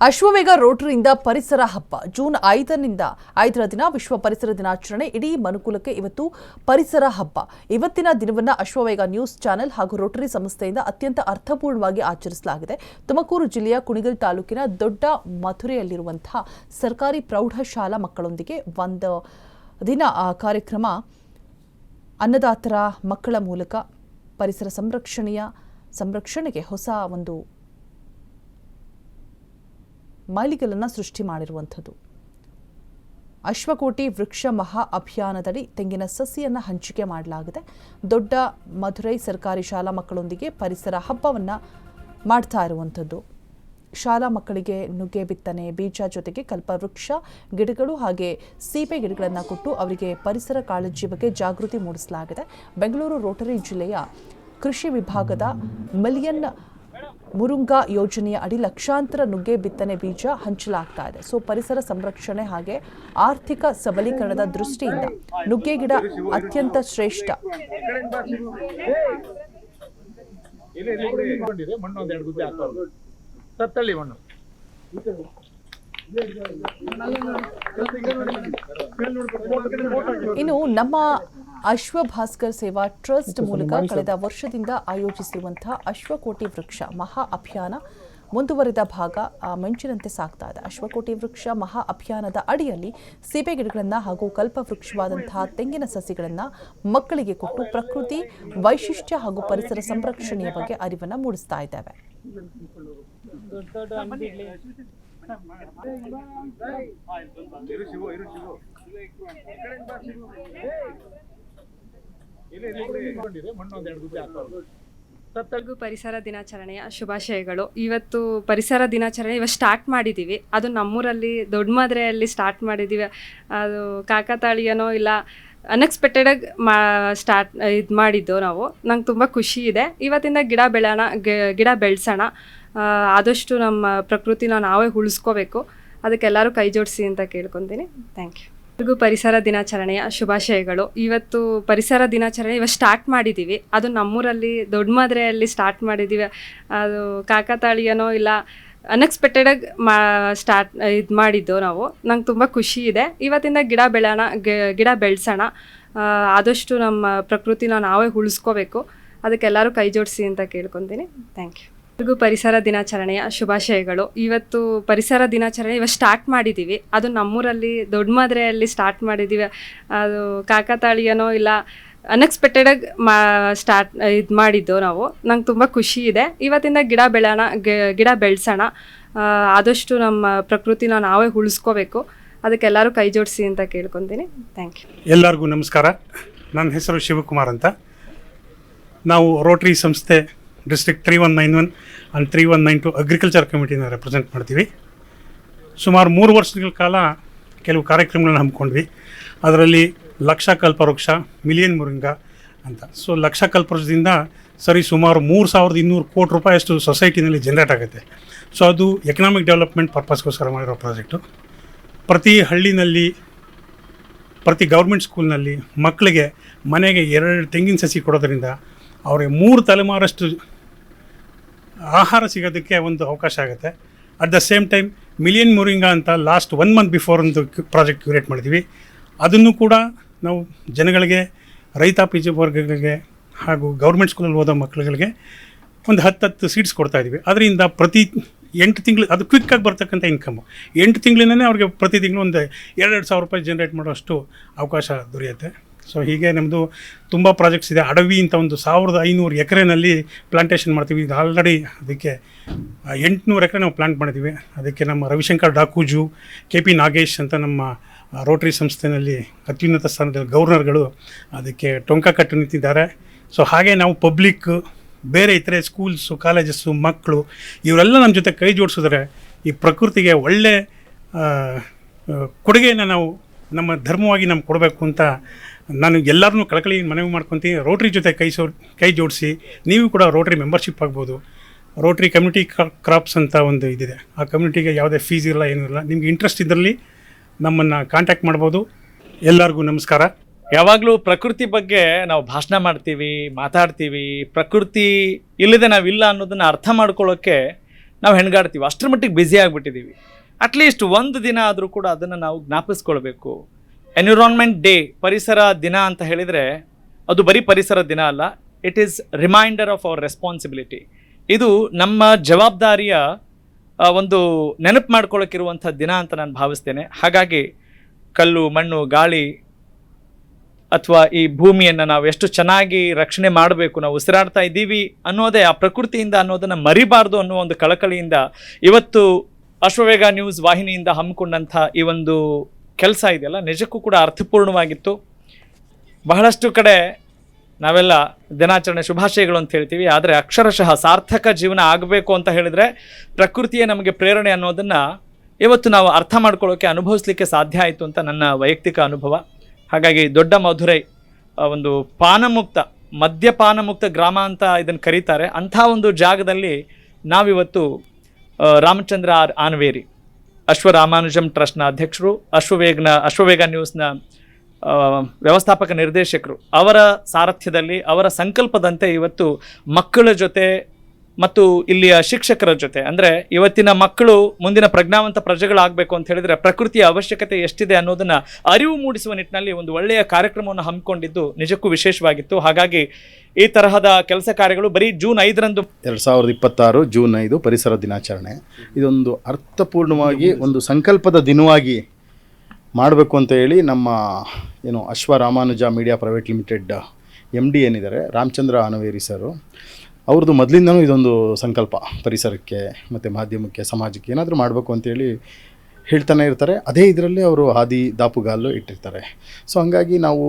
ಅಶ್ವವೇಗ ರೋಟರಿಯಿಂದ ಪರಿಸರ ಹಬ್ಬ ಜೂನ್ 5ರ ದಿನ ವಿಶ್ವ ಪರಿಸರ ದಿನಾಚರಣೆ. ಇಡೀ ಮನುಕುಲಕ್ಕೆ ಇವತ್ತು ಪರಿಸರ ಹಬ್ಬ. ಇವತ್ತಿನ ದಿನವನ್ನು ಅಶ್ವವೇಗ ನ್ಯೂಸ್ ಚಾನೆಲ್ ಹಾಗೂ ರೋಟರಿ ಸಂಸ್ಥೆಯಿಂದ ಅತ್ಯಂತ ಅರ್ಥಪೂರ್ಣವಾಗಿ ಆಚರಿಸಲಾಗಿದೆ. ತುಮಕೂರು ಜಿಲ್ಲೆಯ ಕುಣಿಗಲ್ ತಾಲೂಕಿನ ದೊಡ್ಡ ಮಥುರೆಯಲ್ಲಿರುವಂತಹ ಸರ್ಕಾರಿ ಪ್ರೌಢಶಾಲಾ ಮಕ್ಕಳೊಂದಿಗೆ ಒಂದು ದಿನ ಕಾರ್ಯಕ್ರಮ ಅನ್ನದಾತರ ಮಕ್ಕಳ ಮೂಲಕ ಪರಿಸರ ಸಂರಕ್ಷಣೆಗೆ ಹೊಸ ಒಂದು ಮೈಲಿಗಲ್ಲನ್ನು ಸೃಷ್ಟಿ ಮಾಡಿರುವಂಥದ್ದು. ಅಶ್ವಕೋಟಿ ವೃಕ್ಷ ಮಹಾ ಅಭಿಯಾನದಡಿ ತೆಂಗಿನ ಸಸಿಯನ್ನು ಹಂಚಿಕೆ ಮಾಡಲಾಗಿದೆ. ದೊಡ್ಡ ಮಧುರೈ ಸರ್ಕಾರಿ ಶಾಲಾ ಮಕ್ಕಳೊಂದಿಗೆ ಪರಿಸರ ಹಬ್ಬವನ್ನು ಮಾಡ್ತಾ ಇರುವಂಥದ್ದು. ಶಾಲಾ ಮಕ್ಕಳಿಗೆ ನುಗ್ಗೆ ಬಿತ್ತನೆ ಬೀಜ ಜೊತೆಗೆ ಕಲ್ಪವೃಕ್ಷ ಗಿಡಗಳು ಹಾಗೆ ಸೀಬೆ ಗಿಡಗಳನ್ನು ಕೊಟ್ಟು ಅವರಿಗೆ ಪರಿಸರ ಕಾಳಜಿ ಬಗ್ಗೆ ಜಾಗೃತಿ ಮೂಡಿಸಲಾಗಿದೆ. ಬೆಂಗಳೂರು ರೋಟರಿ ಜಿಲ್ಲೆಯ ಕೃಷಿ ವಿಭಾಗದ ಮಿಲಿಯನ್ ಮುರುಂಗಾ ಯೋಜನೆಯ ಅಡಿ ಲಕ್ಷಾಂತರ ನುಗ್ಗೆ ಬಿತ್ತನೆ ಬೀಜ ಹಂಚಲಾಗ್ತಾ ಇದೆ. ಸೊ ಪರಿಸರ ಸಂರಕ್ಷಣೆ ಹಾಗೆ ಆರ್ಥಿಕ ಸಬಲೀಕರಣದ ದೃಷ್ಟಿಯಿಂದ ನುಗ್ಗೆ ಗಿಡ ಅತ್ಯಂತ ಶ್ರೇಷ್ಠ. ಇನ್ನು ನಮ್ಮ ಅಶ್ವಭಾಸ್ಕರ್ ಸೇವಾ ಟ್ರಸ್ಟ್ ಮೂಲಕ ಕಳೆದ ವರ್ಷದಿಂದ ಆಯೋಜಿಸಿರುವಂತಹ ಅಶ್ವಕೋಟಿ ವೃಕ್ಷ ಮಹಾ ಅಭಿಯಾನ ಮುಂದುವರಿದ ಭಾಗ ಮಿಂಚಿನಂತೆ ಸಾಗ್ತಾ ಇದೆ. ಅಶ್ವಕೋಟಿ ವೃಕ್ಷ ಮಹಾ ಅಭಿಯಾನದ ಅಡಿಯಲ್ಲಿ ಸೀಬೆ ಗಿಡಗಳನ್ನು ಹಾಗೂ ಕಲ್ಪವೃಕ್ಷವಾದಂತಹ ತೆಂಗಿನ ಸಸಿಗಳನ್ನು ಮಕ್ಕಳಿಗೆ ಕೊಟ್ಟು ಪ್ರಕೃತಿ ವೈಶಿಷ್ಟ್ಯ ಹಾಗೂ ಪರಿಸರ ಸಂರಕ್ಷಣೆಯ ಬಗ್ಗೆ ಅರಿವನ್ನು ಮೂಡಿಸ್ತಾ ಇದ್ದೇವೆ. ಪರಿಸರ ದಿನಾಚರಣೆಯ ಶುಭಾಶಯಗಳು. ಇವತ್ತು ಪರಿಸರ ದಿನಾಚರಣೆ ಇವತ್ತು ಸ್ಟಾರ್ಟ್ ಮಾಡಿದ್ದೀವಿ. ಅದು ನಮ್ಮೂರಲ್ಲಿ ದೊಡ್ಡ ಮಧುರೆಯಲ್ಲಿ ಸ್ಟಾರ್ಟ್ ಮಾಡಿದ್ದೀವಿ. ಅದು ಕಾಕತಾಳೀಯನೋ ಇಲ್ಲ ಅನ್ಎಕ್ಸ್ಪೆಕ್ಟೆಡಾಗಿ ಇದು ಮಾಡಿದ್ದು ನಾವು. ನಂಗೆ ತುಂಬ ಖುಷಿ ಇದೆ. ಇವತ್ತಿಂದ ಗಿಡ ಬೆಳೆಸೋಣ, ಆದಷ್ಟು ನಮ್ಮ ಪ್ರಕೃತಿನ ನಾವೇ ಉಳಿಸ್ಕೋಬೇಕು. ಅದಕ್ಕೆಲ್ಲರೂ ಕೈ ಜೋಡಿಸಿ ಅಂತ ಕೇಳ್ಕೊತೀನಿ. Thank you. ಪರಿಸರ ದಿನಾಚರಣೆಯ ಶುಭಾಶಯಗಳು. ಇವತ್ತು ಪರಿಸರ ದಿನಾಚರಣೆ ಇವತ್ತು ಸ್ಟಾರ್ಟ್ ಮಾಡಿದ್ದೀವಿ. ಅದು ನಮ್ಮೂರಲ್ಲಿ ದೊಡ್ಡ ಮಧುರೆಯಲ್ಲಿ ಸ್ಟಾರ್ಟ್ ಮಾಡಿದ್ದೀವಿ. ಅದು ಕಾಕತಾಳೀಯನೋ ಇಲ್ಲ ಅನ್ಎಕ್ಸ್ಪೆಕ್ಟೆಡಾಗಿ ಇದು ಮಾಡಿದ್ದು ನಾವು. ನಂಗೆ ತುಂಬ ಖುಷಿ ಇದೆ. ಇವತ್ತಿಂದ ಗಿಡ ಬೆಳೆಸೋಣ, ಆದಷ್ಟು ನಮ್ಮ ಪ್ರಕೃತಿನ ನಾವೇ ಉಳಿಸ್ಕೋಬೇಕು. ಅದಕ್ಕೆಲ್ಲರೂ ಕೈ ಜೋಡಿಸಿ ಅಂತ ಕೇಳ್ಕೊತೀನಿ. Thank you. ಪರಿಸರ ದಿನಾಚರಣೆಯ ಶುಭಾಶಯಗಳು. ಇವತ್ತು ಪರಿಸರ ದಿನಾಚರಣೆ ಇವತ್ತು ಸ್ಟಾರ್ಟ್ ಮಾಡಿದ್ದೀವಿ. ಅದು ನಮ್ಮೂರಲ್ಲಿ ದೊಡ್ಡ ಮಧುರೆಯಲ್ಲಿ ಸ್ಟಾರ್ಟ್ ಮಾಡಿದ್ದೀವಿ. ಅದು ಕಾಕತಾಳೀಯನೋ ಇಲ್ಲ ಅನ್ಎಕ್ಸ್ಪೆಕ್ಟೆಡಾಗಿ ಇದು ಮಾಡಿದ್ದು ನಾವು. ನಂಗೆ ತುಂಬ ಖುಷಿ ಇದೆ. ಇವತ್ತಿಂದ ಗಿಡ ಬೆಳೆಸೋಣ, ಆದಷ್ಟು ನಮ್ಮ ಪ್ರಕೃತಿನ ನಾವೇ ಉಳಿಸ್ಕೋಬೇಕು. ಅದಕ್ಕೆಲ್ಲರೂ ಕೈ ಜೋಡಿಸಿ ಅಂತ ಕೇಳ್ಕೊತೀನಿ. Thank you. ಎಲ್ಲರಿಗೂ ನಮಸ್ಕಾರ. ನನ್ನ ಹೆಸರು ಶಿವಕುಮಾರ್ ಅಂತ. ನಾವು ರೋಟರಿ ಸಂಸ್ಥೆ ಡಿಸ್ಟ್ರಿಕ್ಟ್ 3191 ಆ್ಯಂಡ್ 3192 ಅಗ್ರಿಕಲ್ಚರ್ ಕಮಿಟಿನ ರೆಪ್ರೆಸೆಂಟ್ ಮಾಡ್ತೀವಿ. ಸುಮಾರು 3 ವರ್ಷಗಳ ಕಾಲ ಕೆಲವು ಕಾರ್ಯಕ್ರಮಗಳನ್ನ ಹಮ್ಮಿಕೊಂಡ್ವಿ. ಅದರಲ್ಲಿ ಲಕ್ಷ ಕಲ್ಪವೃಕ್ಷ, ಮಿಲಿಯನ್ ಮುರುಂಗಾ ಅಂತ. ಸೊ ಲಕ್ಷ ಕಲ್ಪವೃಕ್ಷದಿಂದ ಸುಮಾರು 3200 ಕೋಟಿ ರೂಪಾಯಿಯಷ್ಟು ಸೊಸೈಟಿನಲ್ಲಿ ಜನರೇಟ್ ಆಗುತ್ತೆ. ಸೊ ಅದು ಎಕನಾಮಿಕ್ ಡೆವಲಪ್ಮೆಂಟ್ ಪರ್ಪಸ್ಗೋಸ್ಕರ ಮಾಡಿರೋ ಪ್ರಾಜೆಕ್ಟು. ಪ್ರತಿ ಹಳ್ಳಿನಲ್ಲಿ, ಪ್ರತಿ ಗೌರ್ಮೆಂಟ್ ಸ್ಕೂಲ್ನಲ್ಲಿ ಮಕ್ಕಳಿಗೆ ಮನೆಗೆ 2 ತೆಂಗಿನ ಸಸಿ ಕೊಡೋದ್ರಿಂದ ಅವರಿಗೆ 3 ತಲೆಮಾರಷ್ಟು ಆಹಾರ ಸಿಗೋದಕ್ಕೆ ಒಂದು ಅವಕಾಶ ಆಗುತ್ತೆ. At the same time million ಮುರಿಂಗಾ ಅಂತ ಲಾಸ್ಟ್ 1 ಮಂತ್ ಬಿಫೋರ್ ಒಂದು ಪ್ರಾಜೆಕ್ಟ್ ಕ್ಯೂರೇಟ್ ಮಾಡಿದ್ವಿ. ಅದನ್ನು ಕೂಡ ನಾವು ಜನಗಳಿಗೆ, ರೈತಾಪಿ ವರ್ಗಗಳಿಗೆ ಹಾಗೂ ಗೌರ್ಮೆಂಟ್ ಸ್ಕೂಲಲ್ಲಿ ಓದೋ ಮಕ್ಕಳುಗಳಿಗೆ ಒಂದು 10 ಸೀಟ್ಸ್ ಕೊಡ್ತಾಯಿದ್ವಿ. ಅದರಿಂದ ಪ್ರತಿ 8 ತಿಂಗಳು ಅದು ಕ್ವಿಕ್ಕಾಗಿ ಬರ್ತಕ್ಕಂಥ ಇನ್ಕಮ್ಮು. 8 ತಿಂಗಳಿಂದನೇ ಅವ್ರಿಗೆ ಪ್ರತಿ ತಿಂಗಳು ಒಂದು 2,000 ರೂಪಾಯಿ ಜನ್ರೇಟ್ ಮಾಡೋಷ್ಟು ಅವಕಾಶ ದೊರೆಯುತ್ತೆ. ಸೊ ಹೀಗೆ ನಮ್ಮದು ತುಂಬ ಪ್ರಾಜೆಕ್ಟ್ಸ್ ಇದೆ. ಅಡವಿ ಅಂತ ಒಂದು 1500 ಎಕರೆನಲ್ಲಿ ಪ್ಲಾಂಟೇಷನ್ ಮಾಡ್ತೀವಿ. ಇದು ಆಲ್ರೆಡಿ ಅದಕ್ಕೆ 800 ಎಕರೆ ನಾವು ಪ್ಲಾಂಟ್ ಮಾಡಿದ್ದೀವಿ. ಅದಕ್ಕೆ ನಮ್ಮ ರವಿಶಂಕರ್ ಡಾಕೂಜು, KP ನಾಗೇಶ್ ಅಂತ ನಮ್ಮ ರೋಟರಿ ಸಂಸ್ಥೆಯಲ್ಲಿ ಅತ್ಯುನ್ನತ ಸ್ಥಾನದಲ್ಲಿ ಗವರ್ನರ್ಗಳು ಅದಕ್ಕೆ ಟೊಂಕ ಕಟ್ಟು ನಿಂತಿದ್ದಾರೆ. ಸೊ ಹಾಗೆ ನಾವು ಪಬ್ಲಿಕ್, ಬೇರೆ ಇತರೆ ಸ್ಕೂಲ್ಸು, ಕಾಲೇಜಸ್ಸು, ಮಕ್ಕಳು ಇವರೆಲ್ಲ ನಮ್ಮ ಜೊತೆ ಕೈ ಜೋಡಿಸಿದ್ರೆ ಈ ಪ್ರಕೃತಿಗೆ ಒಳ್ಳೆ ಕೊಡುಗೆಯನ್ನು ನಾವು ನಮ್ಮ ಧರ್ಮವಾಗಿ ನಮ್ಗೆ ಕೊಡಬೇಕು ಅಂತ ನಾನು ಎಲ್ಲರನ್ನೂ ಕಳಕಳಿ ಮನವಿ ಮಾಡ್ಕೊತೀನಿ. ರೋಟ್ರಿ ಜೊತೆ ಕೈ ಜೋಡಿಸಿ ನೀವು ಕೂಡ ರೋಟ್ರಿ ಮೆಂಬರ್ಶಿಪ್ ಆಗ್ಬೋದು. ರೋಟ್ರಿ ಕಮ್ಯುನಿಟಿ ಕ್ರಾಪ್ಸ್ ಅಂತ ಒಂದು ಇದಿದೆ. ಆ ಕಮ್ಯುನಿಟಿಗೆ ಯಾವುದೇ ಫೀಸ್ ಇರಲ್ಲ, ಏನೂ ಇಲ್ಲ. ನಿಮ್ಗೆ ಇಂಟ್ರೆಸ್ಟ್ ಇದ್ದಲ್ಲಿ ನಮ್ಮನ್ನು ಕಾಂಟ್ಯಾಕ್ಟ್ ಮಾಡ್ಬೋದು. ಎಲ್ಲರಿಗೂ ನಮಸ್ಕಾರ. ಯಾವಾಗಲೂ ಪ್ರಕೃತಿ ಬಗ್ಗೆ ನಾವು ಭಾಷಣ ಮಾಡ್ತೀವಿ, ಮಾತಾಡ್ತೀವಿ. ಪ್ರಕೃತಿ ಇಲ್ಲದೆ ನಾವಿಲ್ಲ ಅನ್ನೋದನ್ನು ಅರ್ಥ ಮಾಡ್ಕೊಳ್ಳೋಕ್ಕೆ ನಾವು ಹೆಣ್ಗಾಡ್ತೀವಿ, ಅಷ್ಟರ ಮಟ್ಟಿಗೆ ಬ್ಯುಸಿ ಆಗಿಬಿಟ್ಟಿದ್ದೀವಿ. ಅಟ್ಲೀಸ್ಟ್ ಒಂದು ದಿನ ಆದರೂ ಕೂಡ ಅದನ್ನು ನಾವು ಜ್ಞಾಪಿಸ್ಕೊಳ್ಬೇಕು. ಎನ್ವಿರಾನ್ಮೆಂಟ್ ಡೇ, ಪರಿಸರ ದಿನ ಅಂತ ಹೇಳಿದರೆ ಅದು ಬರೀ ಪರಿಸರ ದಿನ ಅಲ್ಲ, it is reminder of our responsibility. ಇದು ನಮ್ಮ ಜವಾಬ್ದಾರಿಯ ಒಂದು ನೆನಪು ಮಾಡ್ಕೊಳ್ಳೋಕ್ಕಿರುವಂಥ ದಿನ ಅಂತ ನಾನು ಭಾವಿಸ್ತೇನೆ. ಹಾಗಾಗಿ ಕಲ್ಲು, ಮಣ್ಣು, ಗಾಳಿ ಅಥವಾ ಈ ಭೂಮಿಯನ್ನು ನಾವು ಎಷ್ಟು ಚೆನ್ನಾಗಿ ರಕ್ಷಣೆ ಮಾಡಬೇಕು, ನಾವು ಉಸಿರಾಡ್ತಾ ಇದ್ದೀವಿ ಅನ್ನೋದೇ ಆ ಪ್ರಕೃತಿಯಿಂದ ಅನ್ನೋದನ್ನು ಮರಿಬಾರ್ದು ಅನ್ನೋ ಒಂದು ಕಳಕಳಿಯಿಂದ ಇವತ್ತು ಅಶ್ವವೇಗ ನ್ಯೂಸ್ ವಾಹಿನಿಯಿಂದ ಹಮ್ಮಿಕೊಂಡಂಥ ಈ ಒಂದು ಕೆಲಸ ಇದೆಯಲ್ಲ, ನಿಜಕ್ಕೂ ಕೂಡ ಅರ್ಥಪೂರ್ಣವಾಗಿತ್ತು. ಬಹಳಷ್ಟು ಕಡೆ ನಾವೆಲ್ಲ ದಿನಾಚರಣೆ ಶುಭಾಶಯಗಳು ಅಂತ ಹೇಳ್ತೀವಿ, ಆದರೆ ಅಕ್ಷರಶಃ ಸಾರ್ಥಕ ಜೀವನ ಆಗಬೇಕು ಅಂತ ಹೇಳಿದರೆ ಪ್ರಕೃತಿಯೇ ನಮಗೆ ಪ್ರೇರಣೆ ಅನ್ನೋದನ್ನು ಇವತ್ತು ನಾವು ಅರ್ಥ ಮಾಡ್ಕೊಳ್ಳೋಕ್ಕೆ, ಅನುಭವಿಸ್ಲಿಕ್ಕೆ ಸಾಧ್ಯ ಆಯಿತು ಅಂತ ನನ್ನ ವೈಯಕ್ತಿಕ ಅನುಭವ. ಹಾಗಾಗಿ ದೊಡ್ಡ ಮಧುರೈ ಒಂದು ಪಾನಮುಕ್ತ, ಮದ್ಯಪಾನ ಮುಕ್ತ ಗ್ರಾಮ ಅಂತ ಇದನ್ನು ಕರೀತಾರೆ. ಅಂಥ ಒಂದು ಜಾಗದಲ್ಲಿ ನಾವಿವತ್ತು ರಾಮಚಂದ್ರ ಆನವೇರಿ, ಅಶ್ವರಾಮಾನುಜಂ ಟ್ರಸ್ಟ್ನ ಅಧ್ಯಕ್ಷರು, ಅಶ್ವವೇಗ ನ್ಯೂಸ್ನ ವ್ಯವಸ್ಥಾಪಕ ನಿರ್ದೇಶಕರು, ಅವರ ಸಾರಥ್ಯದಲ್ಲಿ, ಅವರ ಸಂಕಲ್ಪದಂತೆ ಇವತ್ತು ಮಕ್ಕಳ ಜೊತೆ ಮತ್ತು ಇಲ್ಲಿಯ ಶಿಕ್ಷಕರ ಜೊತೆ, ಅಂದರೆ ಇವತ್ತಿನ ಮಕ್ಕಳು ಮುಂದಿನ ಪ್ರಜ್ಞಾವಂತ ಪ್ರಜೆಗಳಾಗಬೇಕು ಅಂತ ಹೇಳಿದರೆ ಪ್ರಕೃತಿಯ ಅವಶ್ಯಕತೆ ಎಷ್ಟಿದೆ ಅನ್ನೋದನ್ನು ಅರಿವು ಮೂಡಿಸುವ ನಿಟ್ಟಿನಲ್ಲಿ ಒಂದು ಒಳ್ಳೆಯ ಕಾರ್ಯಕ್ರಮವನ್ನು ಹಮ್ಮಿಕೊಂಡಿದ್ದು ನಿಜಕ್ಕೂ ವಿಶೇಷವಾಗಿತ್ತು. ಹಾಗಾಗಿ ಈ ತರಹದ ಕೆಲಸ ಕಾರ್ಯಗಳು ಬರೀ ಜೂನ್ 5ರಂದು 2026 ಜೂನ್ 5 ಪರಿಸರ ದಿನಾಚರಣೆ, ಇದೊಂದು ಅರ್ಥಪೂರ್ಣವಾಗಿ ಒಂದು ಸಂಕಲ್ಪದ ದಿನವಾಗಿ ಮಾಡಬೇಕು ಅಂತ ಹೇಳಿ ನಮ್ಮ ಅಶ್ವರಾಮಾನುಜ ಮೀಡಿಯಾ ಪ್ರೈವೇಟ್ ಲಿಮಿಟೆಡ್ MD ಏನಿದ್ದಾರೆ ರಾಮಚಂದ್ರ ಆನವೇರಿ ಸರು, ಅವ್ರದ್ದು ಮೊದಲಿಂದನೂ ಇದೊಂದು ಸಂಕಲ್ಪ, ಪರಿಸರಕ್ಕೆ ಮತ್ತು ಮಾಧ್ಯಮಕ್ಕೆ, ಸಮಾಜಕ್ಕೆ ಏನಾದರೂ ಮಾಡಬೇಕು ಅಂತೇಳಿ ಹೇಳ್ತಾನೆ ಇರ್ತಾರೆ. ಅದೇ ಇದರಲ್ಲಿ ಅವರು ಹಾದಿ ದಾಪುಗಾಲು ಇಟ್ಟಿರ್ತಾರೆ. ಸೊ ಹಂಗಾಗಿ ನಾವು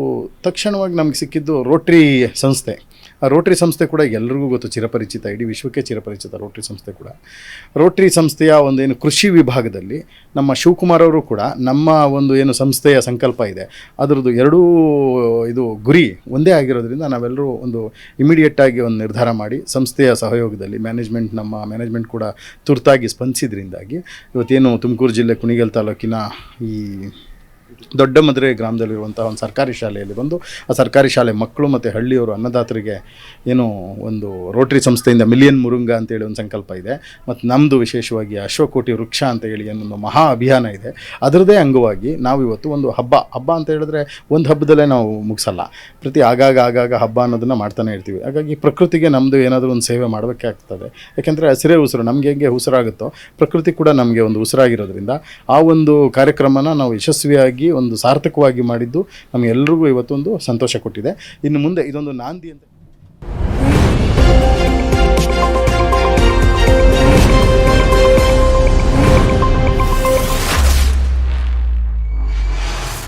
ತಕ್ಷಣವಾಗಿ ನಮಗೆ ಸಿಕ್ಕಿದ್ದು ರೋಟ್ರಿ ಸಂಸ್ಥೆ. ಆ ರೋಟ್ರಿ ಸಂಸ್ಥೆ ಕೂಡ ಎಲ್ಲರಿಗೂ ಗೊತ್ತು, ಚಿರಪರಿಚಿತ, ಇಡೀ ವಿಶ್ವಕ್ಕೆ ಚಿರಪರಿಚಿತ ರೋಟ್ರಿ ಸಂಸ್ಥೆ ಕೂಡ. ರೋಟ್ರಿ ಸಂಸ್ಥೆಯ ಒಂದೇನು ಕೃಷಿ ವಿಭಾಗದಲ್ಲಿ ನಮ್ಮ ಶಿವಕುಮಾರ್ ಅವರು ಕೂಡ ನಮ್ಮ ಏನು ಸಂಸ್ಥೆಯ ಸಂಕಲ್ಪ ಇದೆ ಅದರದ್ದು ಎರಡೂ ಇದು ಗುರಿ ಒಂದೇ ಆಗಿರೋದ್ರಿಂದ ನಾವೆಲ್ಲರೂ ಒಂದು ಇಮಿಡಿಯೇಟಾಗಿ ಒಂದು ನಿರ್ಧಾರ ಮಾಡಿ ಸಂಸ್ಥೆಯ ಸಹಯೋಗದಲ್ಲಿ ನಮ್ಮ ಮ್ಯಾನೇಜ್ಮೆಂಟ್ ಕೂಡ ತುರ್ತಾಗಿ ಸ್ಪಂದಿಸಿದ್ರಿಂದಾಗಿ ಇವತ್ತೇನು ತುಮಕೂರು ಜಿಲ್ಲೆ ಕುಣಿಗಲ್ ತಾಲೂಕಿನ ಈ ದೊಡ್ಡ ಮಧುರೈ ಗ್ರಾಮದಲ್ಲಿರುವಂಥ ಒಂದು ಸರ್ಕಾರಿ ಶಾಲೆಯಲ್ಲಿ ಬಂದು ಆ ಸರ್ಕಾರಿ ಶಾಲೆ ಮಕ್ಕಳು ಮತ್ತು ಹಳ್ಳಿಯವರು ಅನ್ನದಾತರಿಗೆ ಒಂದು ರೋಟ್ರಿ ಸಂಸ್ಥೆಯಿಂದ ಮಿಲಿಯನ್ ಮುರುಂಗ ಅಂತೇಳಿ ಒಂದು ಸಂಕಲ್ಪ ಇದೆ. ಮತ್ತು ನಮ್ಮದು ವಿಶೇಷವಾಗಿ ಅಶ್ವಕೋಟಿ ವೃಕ್ಷ ಅಂತ ಹೇಳಿ ಏನೊಂದು ಮಹಾ ಅಭಿಯಾನ ಇದೆ. ಅದರದ್ದೇ ಅಂಗವಾಗಿ ನಾವು ಇವತ್ತು ಒಂದು ಹಬ್ಬ ಅಂತ ಹೇಳಿದ್ರೆ ಒಂದು ಹಬ್ಬದಲ್ಲೇ ನಾವು ಮುಗಿಸಲ್ಲ, ಪ್ರತಿ ಆಗಾಗ ಹಬ್ಬ ಅನ್ನೋದನ್ನು ಮಾಡ್ತಾನೆ ಇರ್ತೀವಿ. ಹಾಗಾಗಿ ಪ್ರಕೃತಿಗೆ ನಮ್ಮದು ಏನಾದರೂ ಒಂದು ಸೇವೆ ಮಾಡಬೇಕೇ ಆಗ್ತದೆ. ಯಾಕೆಂದರೆ ಹಸಿರೇ ಉಸಿರು, ನಮಗೆ ಹೆಂಗೆ ಉಸಿರಾಗುತ್ತೋ ಪ್ರಕೃತಿ ಕೂಡ ನಮಗೆ ಒಂದು ಉಸಿರಾಗಿರೋದ್ರಿಂದ ಆ ಒಂದು ಕಾರ್ಯಕ್ರಮನ ನಾವು ಯಶಸ್ವಿಯಾಗಿ ಒಂದು ಸಾರ್ಥಕವಾಗಿ ಮಾಡಿದ್ದು ನಮಗೆಲ್ಲರಿಗೂ ಇವತ್ತೊಂದು ಸಂತೋಷ ಕೊಟ್ಟಿದೆ. ಇನ್ನು ಮುಂದೆ ಇದೊಂದು ನಾಂದಿ ಅಂತ